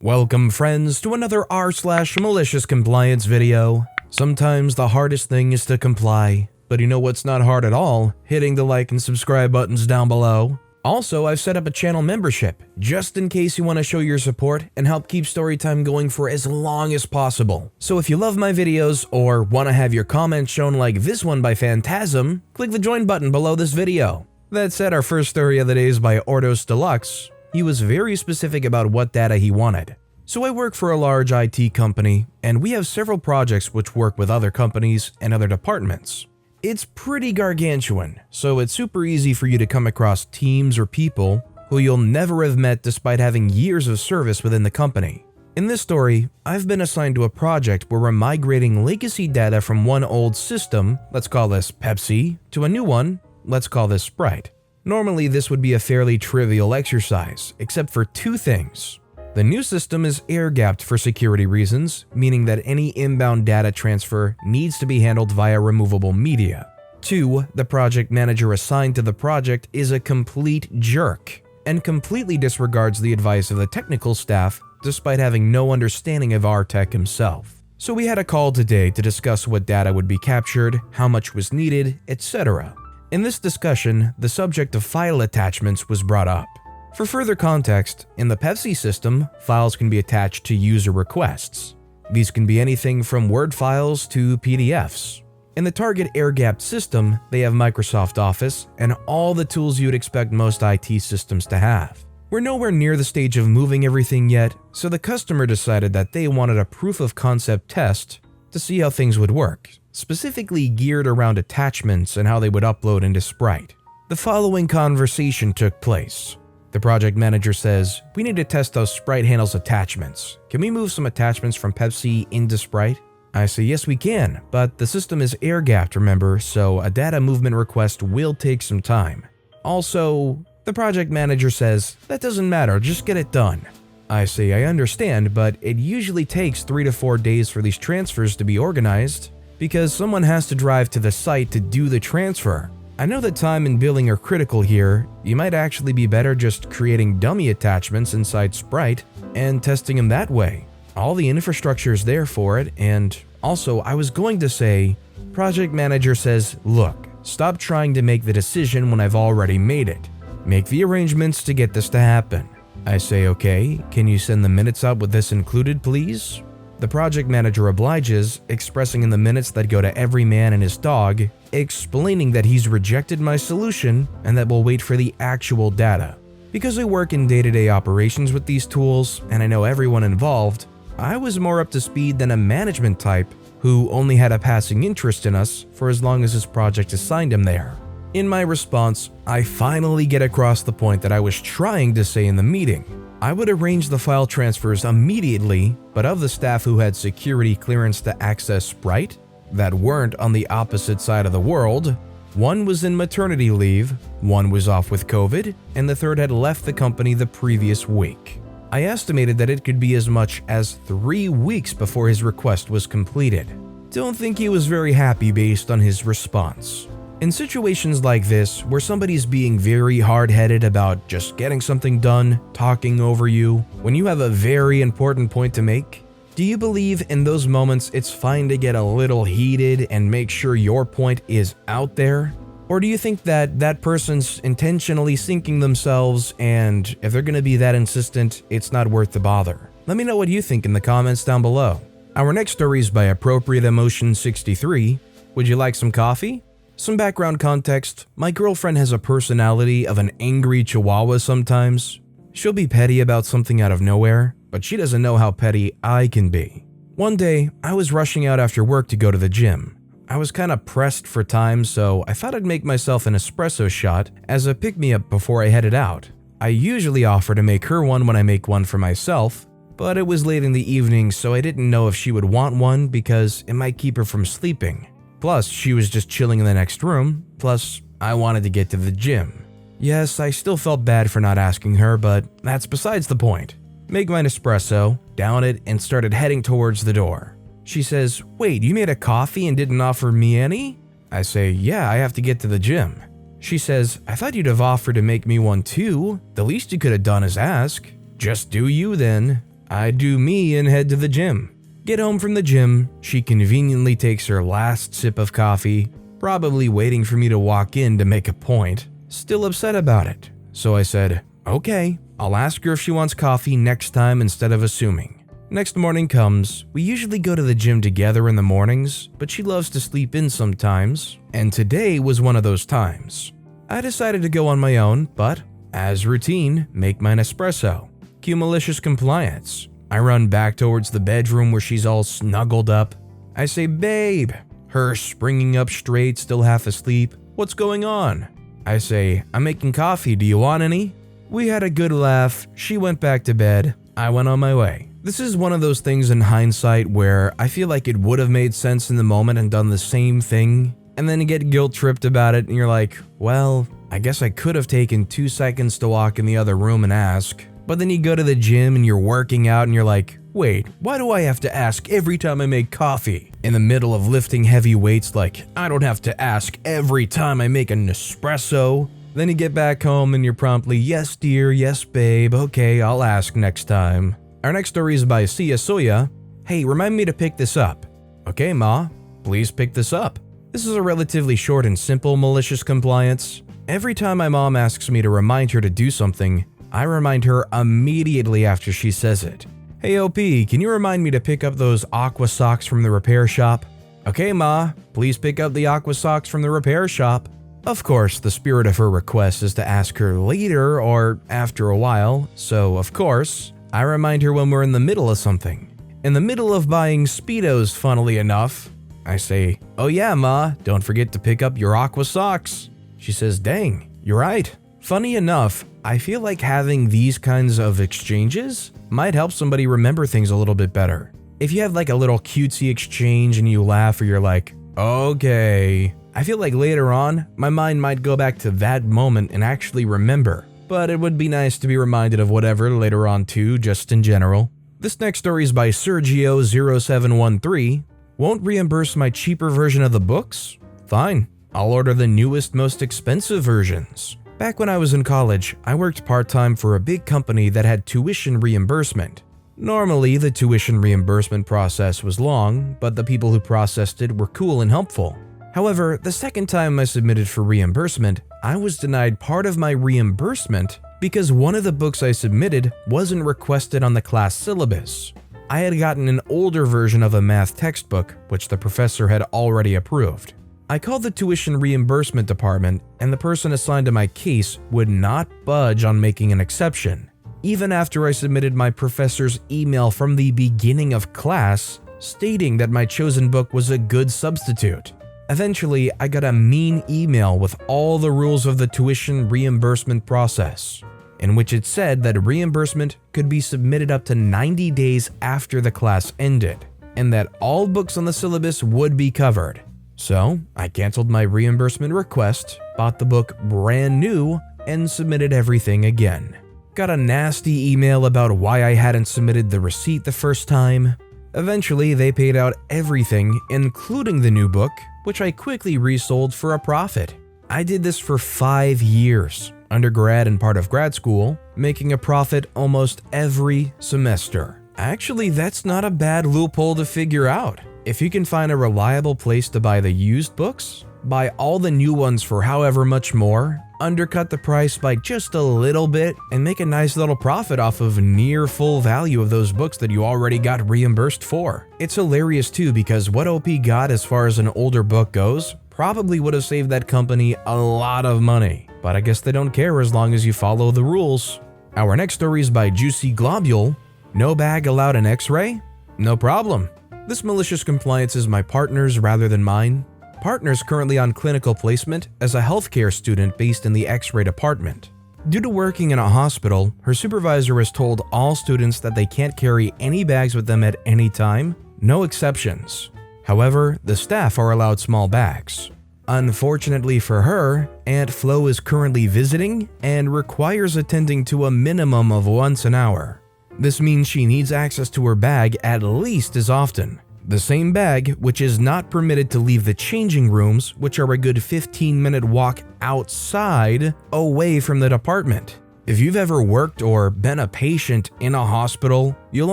Welcome friends to another r/MaliciousCompliance video. Sometimes the hardest thing is to comply, but you know what's not hard at all? Hitting the like and subscribe buttons down below. Also, I've set up a channel membership, just in case you want to show your support and help keep Storytime going for as long as possible. So if you love my videos or want to have your comments shown like this one by Phantasm, click the join button below this video. That said, our first story of the day is by Ordos Deluxe. He was very specific about what data he wanted. So I work for a large IT company, and we have several projects which work with other companies and other departments. It's pretty gargantuan, so it's super easy for you to come across teams or people who you'll never have met despite having years of service within the company. In this story, I've been assigned to a project where we're migrating legacy data from one old system, let's call this Pepsi, to a new one, let's call this Sprite. Normally, this would be a fairly trivial exercise, except for two things. The new system is air-gapped for security reasons, meaning that any inbound data transfer needs to be handled via removable media. 2. The project manager assigned to the project is a complete jerk, and completely disregards the advice of the technical staff despite having no understanding of our tech himself. So we had a call today to discuss what data would be captured, how much was needed, etc. In this discussion, the subject of file attachments was brought up. For further context, in the Pepsi system, files can be attached to user requests. These can be anything from Word files to PDFs. In the target air-gapped system, they have Microsoft Office and all the tools you'd expect most IT systems to have. We're nowhere near the stage of moving everything yet, so the customer decided that they wanted a proof of concept test to see how things would work, specifically geared around attachments and how they would upload into Sprite. The following conversation took place. The project manager says, "We need to test how Sprite handles attachments. Can we move some attachments from Pepsi into Sprite?" I say, "Yes, we can, but the system is air-gapped, remember, so a data movement request will take some time. Also," the project manager says, "That doesn't matter, just get it done." I say, "I understand, but it usually takes 3 to 4 days for these transfers to be organized, because someone has to drive to the site to do the transfer. I know that time and billing are critical here. You might actually be better just creating dummy attachments inside Sprite and testing them that way. All the infrastructure is there for it, and also I was going to say," project manager says, "Look, stop trying to make the decision when I've already made it. Make the arrangements to get this to happen." I say, "Okay, can you send the minutes out with this included, please?" The project manager obliges, expressing in the minutes that go to every man and his dog, explaining that he's rejected my solution and that we'll wait for the actual data. Because I work in day-to-day operations with these tools and I know everyone involved, I was more up to speed than a management type who only had a passing interest in us for as long as his project assigned him there. In my response, I finally get across the point that I was trying to say in the meeting. I would arrange the file transfers immediately, but of the staff who had security clearance to access Sprite, that weren't on the opposite side of the world, one was in maternity leave, one was off with COVID, and the third had left the company the previous week. I estimated that it could be as much as 3 weeks before his request was completed. Don't think he was very happy based on his response. In situations like this, where somebody's being very hard-headed about just getting something done, talking over you, when you have a very important point to make, do you believe in those moments it's fine to get a little heated and make sure your point is out there? Or do you think that that person's intentionally sinking themselves and if they're gonna be that insistent, it's not worth the bother? Let me know what you think in the comments down below. Our next story is by Appropriate Emotion 63. Would you like some coffee? Some background context, my girlfriend has a personality of an angry chihuahua sometimes. She'll be petty about something out of nowhere, but she doesn't know how petty I can be. One day, I was rushing out after work to go to the gym. I was kinda pressed for time, so I thought I'd make myself an espresso shot as a pick-me-up before I headed out. I usually offer to make her one when I make one for myself, but it was late in the evening so I didn't know if she would want one because it might keep her from sleeping. Plus, she was just chilling in the next room, plus I wanted to get to the gym. Yes, I still felt bad for not asking her, but that's besides the point. Make my espresso, down it, and started heading towards the door. She says, "Wait, you made a coffee and didn't offer me any?" I say, "Yeah, I have to get to the gym." She says, "I thought you'd have offered to make me one too. The least you could have done is ask." "Just do you then." I do me and head to the gym. Get home from the gym, she conveniently takes her last sip of coffee, probably waiting for me to walk in to make a point, still upset about it. So I said, okay, I'll ask her if she wants coffee next time instead of assuming. Next morning comes, we usually go to the gym together in the mornings, but she loves to sleep in sometimes, and today was one of those times. I decided to go on my own, but, as routine, make my espresso. Cue malicious compliance. I run back towards the bedroom where she's all snuggled up. I say, babe. Her springing up straight, still half asleep. What's going on? I say, I'm making coffee, do you want any? We had a good laugh, she went back to bed, I went on my way. This is one of those things in hindsight where I feel like it would have made sense in the moment and done the same thing, and then you get guilt tripped about it and you're like, well, I guess I could have taken 2 seconds to walk in the other room and ask. But then you go to the gym and you're working out and you're like, wait, why do I have to ask every time I make coffee? In the middle of lifting heavy weights, like, I don't have to ask every time I make an espresso. Then you get back home and you're promptly, yes dear, yes babe, okay, I'll ask next time. Our next story is by Sia Soya. Hey, remind me to pick this up. Okay, ma, please pick this up. This is a relatively short and simple malicious compliance. Every time my mom asks me to remind her to do something, I remind her immediately after she says it. Hey OP, can you remind me to pick up those aqua socks from the repair shop? Okay ma, please pick up the aqua socks from the repair shop. Of course, the spirit of her request is to ask her later or after a while, so of course, I remind her when we're in the middle of something. In the middle of buying Speedos, funnily enough, I say, oh yeah ma, don't forget to pick up your aqua socks. She says, dang, you're right. Funny enough, I feel like having these kinds of exchanges might help somebody remember things a little bit better. If you have like a little cutesy exchange and you laugh or you're like, okay, I feel like later on, my mind might go back to that moment and actually remember. But it would be nice to be reminded of whatever later on too, just in general. This next story is by Sergio0713. Won't reimburse my cheaper version of the books? Fine, I'll order the newest, most expensive versions. Back when I was in college, I worked part-time for a big company that had tuition reimbursement. Normally, the tuition reimbursement process was long, but the people who processed it were cool and helpful. However, the second time I submitted for reimbursement, I was denied part of my reimbursement because one of the books I submitted wasn't requested on the class syllabus. I had gotten an older version of a math textbook, which the professor had already approved. I called the tuition reimbursement department, and the person assigned to my case would not budge on making an exception, even after I submitted my professor's email from the beginning of class stating that my chosen book was a good substitute. Eventually, I got a mean email with all the rules of the tuition reimbursement process, in which it said that reimbursement could be submitted up to 90 days after the class ended, and that all books on the syllabus would be covered. So, I canceled my reimbursement request, bought the book brand new, and submitted everything again. Got a nasty email about why I hadn't submitted the receipt the first time. Eventually, they paid out everything, including the new book, which I quickly resold for a profit. I did this for 5 years, undergrad and part of grad school, making a profit almost every semester. Actually, that's not a bad loophole to figure out. If you can find a reliable place to buy the used books, buy all the new ones for however much more, undercut the price by just a little bit, and make a nice little profit off of near full value of those books that you already got reimbursed for. It's hilarious too because what OP got as far as an older book goes probably would have saved that company a lot of money. But I guess they don't care as long as you follow the rules. Our next story is by Juicy Globule. No bag allowed an X-ray? No problem. This malicious compliance is my partner's rather than mine. Partner's currently on clinical placement as a healthcare student based in the X-ray department. Due to working in a hospital, her supervisor has told all students that they can't carry any bags with them at any time, no exceptions. However, the staff are allowed small bags. Unfortunately for her, Aunt Flo is currently visiting and requires attending to a minimum of once an hour. This means she needs access to her bag at least as often. The same bag, which is not permitted to leave the changing rooms, which are a good 15-minute walk outside away from the department. If you've ever worked or been a patient in a hospital, you'll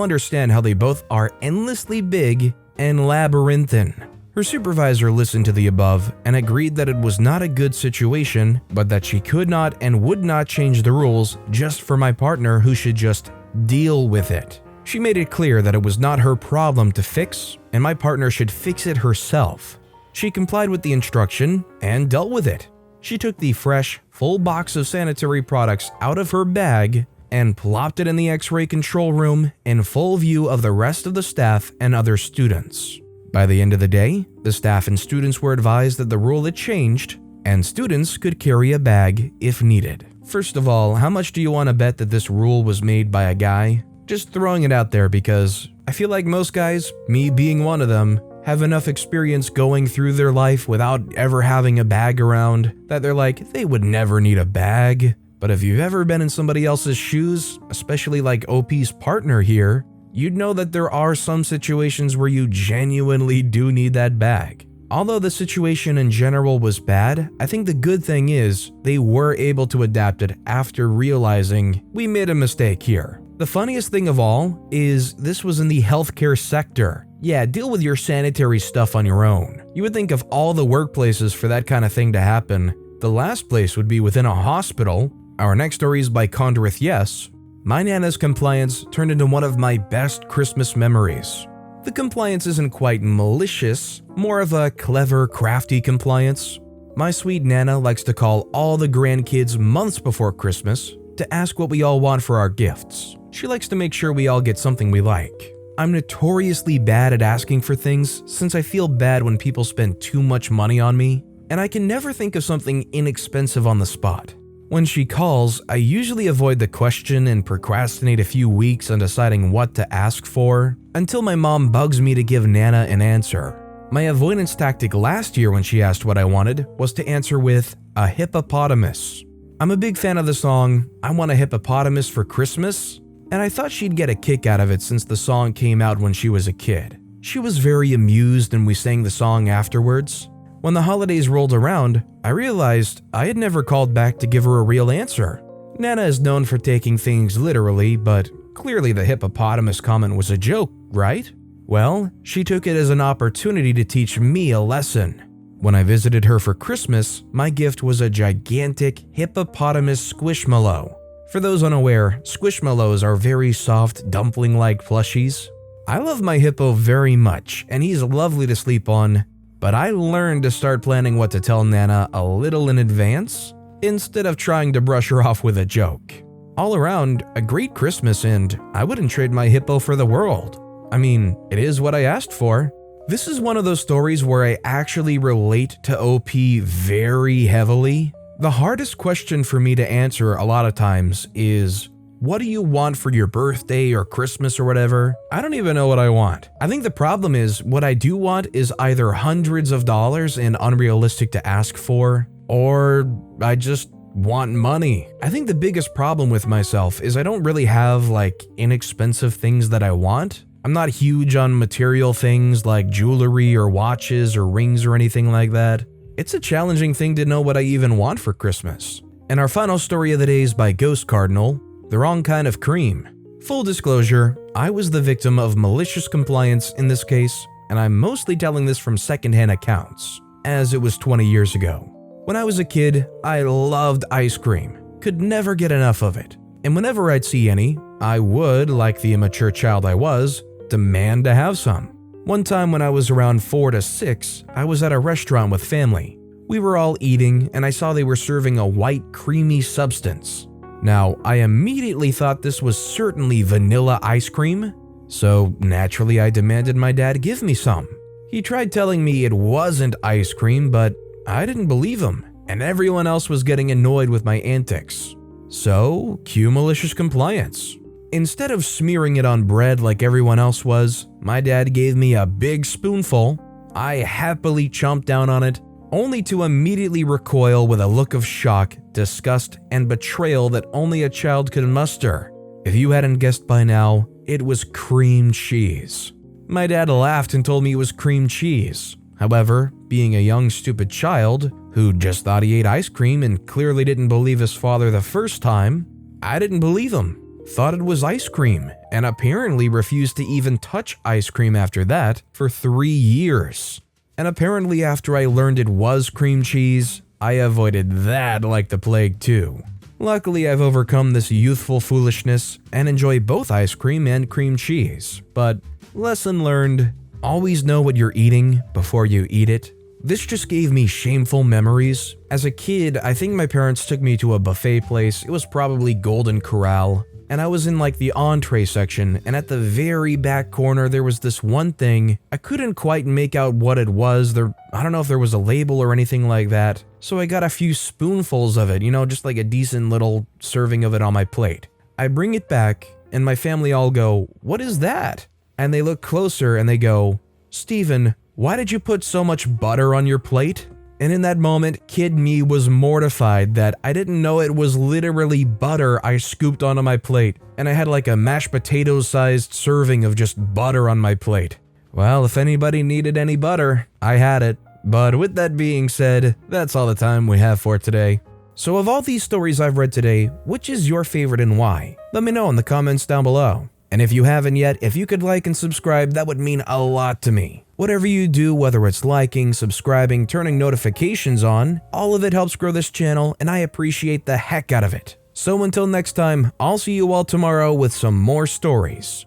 understand how they both are endlessly big and labyrinthine. Her supervisor listened to the above and agreed that it was not a good situation, but that she could not and would not change the rules just for my partner, who should just deal with it. She made it clear that it was not her problem to fix, and my partner should fix it herself. She complied with the instruction and dealt with it. She took the fresh, full box of sanitary products out of her bag and plopped it in the X-ray control room in full view of the rest of the staff and other students. By the end of the day, the staff and students were advised that the rule had changed, and students could carry a bag if needed. First of all, how much do you want to bet that this rule was made by a guy? Just throwing it out there because I feel like most guys, me being one of them, have enough experience going through their life without ever having a bag around that they're like, they would never need a bag. But if you've ever been in somebody else's shoes, especially like OP's partner here, you'd know that there are some situations where you genuinely do need that bag. Although the situation in general was bad, I think the good thing is they were able to adapt it after realizing we made a mistake here. The funniest thing of all is this was in the healthcare sector. Yeah, deal with your sanitary stuff on your own. You would think of all the workplaces for that kind of thing to happen, the last place would be within a hospital. Our next story is by Condorith Yes. My Nana's compliance turned into one of my best Christmas memories. The compliance isn't quite malicious, more of a clever, crafty compliance. My sweet Nana likes to call all the grandkids months before Christmas to ask what we all want for our gifts. She likes to make sure we all get something we like. I'm notoriously bad at asking for things since I feel bad when people spend too much money on me, and I can never think of something inexpensive on the spot. When she calls, I usually avoid the question and procrastinate a few weeks on deciding what to ask for until my mom bugs me to give Nana an answer. My avoidance tactic last year when she asked what I wanted was to answer with a hippopotamus. I'm a big fan of the song, I Want a Hippopotamus for Christmas, and I thought she'd get a kick out of it since the song came out when she was a kid. She was very amused and we sang the song afterwards. When the holidays rolled around, I realized I had never called back to give her a real answer. Nana is known for taking things literally, but clearly the hippopotamus comment was a joke, right? Well, she took it as an opportunity to teach me a lesson. When I visited her for Christmas, my gift was a gigantic hippopotamus squishmallow. For those unaware, squishmallows are very soft, dumpling-like plushies. I love my hippo very much, and he's lovely to sleep on. But I learned to start planning what to tell Nana a little in advance, instead of trying to brush her off with a joke. All around, a great Christmas, and I wouldn't trade my hippo for the world. I mean, it is what I asked for. This is one of those stories where I actually relate to OP very heavily. The hardest question for me to answer a lot of times is, what do you want for your birthday or Christmas or whatever? I don't even know what I want. I think the problem is what I do want is either hundreds of dollars and unrealistic to ask for, or I just want money. I think the biggest problem with myself is I don't really have like inexpensive things that I want. I'm not huge on material things like jewelry or watches or rings or anything like that. It's a challenging thing to know what I even want for Christmas. And our final story of the day is by Ghost Cardinal. The wrong kind of cream. Full disclosure, I was the victim of malicious compliance in this case, and I'm mostly telling this from secondhand accounts, as it was 20 years ago. When I was a kid, I loved ice cream, could never get enough of it, and whenever I'd see any, I would, like the immature child I was, demand to have some. One time when I was around 4 to 6, I was at a restaurant with family. We were all eating, and I saw they were serving a white, creamy substance. Now, I immediately thought this was certainly vanilla ice cream, so naturally I demanded my dad give me some. He tried telling me it wasn't ice cream, but I didn't believe him, and everyone else was getting annoyed with my antics. So, cue malicious compliance. Instead of smearing it on bread like everyone else was, my dad gave me a big spoonful. I happily chomped down on it, only to immediately recoil with a look of shock, disgust, and betrayal that only a child could muster. If you hadn't guessed by now, it was cream cheese. My dad laughed and told me it was cream cheese. However, being a young stupid child, who just thought he ate ice cream and clearly didn't believe his father the first time, I didn't believe him, thought it was ice cream, and apparently refused to even touch ice cream after that for 3 years. And apparently after I learned it was cream cheese, I avoided that like the plague too. Luckily, I've overcome this youthful foolishness and enjoy both ice cream and cream cheese. But lesson learned, always know what you're eating before you eat it. This just gave me shameful memories. As a kid, I think my parents took me to a buffet place. It was probably Golden Corral. And I was in like the entree section, and at the very back corner there was this one thing. I couldn't quite make out what it was. I don't know if there was a label or anything like that. So I got a few spoonfuls of it, just like a decent little serving of it on my plate. I bring it back, and my family all go, "What is that?" And they look closer and they go, "Steven, why did you put so much butter on your plate?" And in that moment, kid me was mortified that I didn't know it was literally butter I scooped onto my plate, and I had like a mashed potatoes-sized serving of just butter on my plate. Well, if anybody needed any butter, I had it. But with that being said, that's all the time we have for today. So of all these stories I've read today, which is your favorite and why? Let me know in the comments down below. And if you haven't yet, if you could like and subscribe, that would mean a lot to me. Whatever you do, whether it's liking, subscribing, turning notifications on, all of it helps grow this channel, and I appreciate the heck out of it. So until next time, I'll see you all tomorrow with some more stories.